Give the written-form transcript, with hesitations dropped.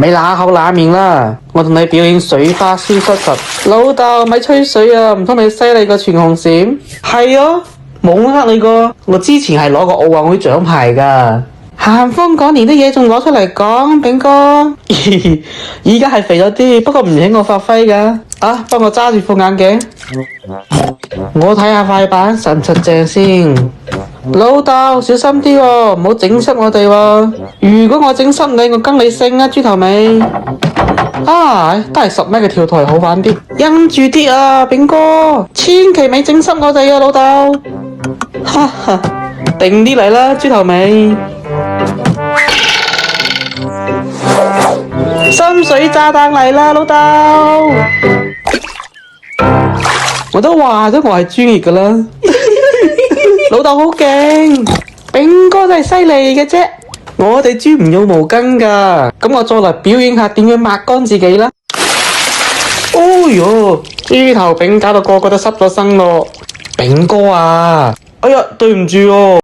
咪乸口乸面啦！我同你表演水花消失術。老豆咪吹水啊！唔通你犀利過全紅嬋？係啊，冇呃你個。我之前係攞過奧運會獎牌噶。咸豐嗰年啲嘢仲攞出嚟講，炳哥。而家係肥咗啲，不過唔影響我發揮噶。啊，幫我揸住副眼鏡。我睇下塊板實唔實正先。老豆小心啲喎，唔好整濕我哋喎。如果我整濕你，我跟你姓啊，豬頭尾。啊，都係10米嘅跳台好玩啲。因住啲啊，炳哥，千祈咪整濕我哋啊，老豆。哈哈，定啲嚟啦，豬頭尾。深水炸彈嚟啦，老豆。我都話咗我係專業噶啦。老豆好勁，炳哥真係犀利嘅啫。我哋豬唔用毛巾噶，咁我再嚟表演下點樣抹乾自己啦。哦喲，豬頭炳搞到個個都濕咗身咯。炳哥啊，哎呀，對唔住哦。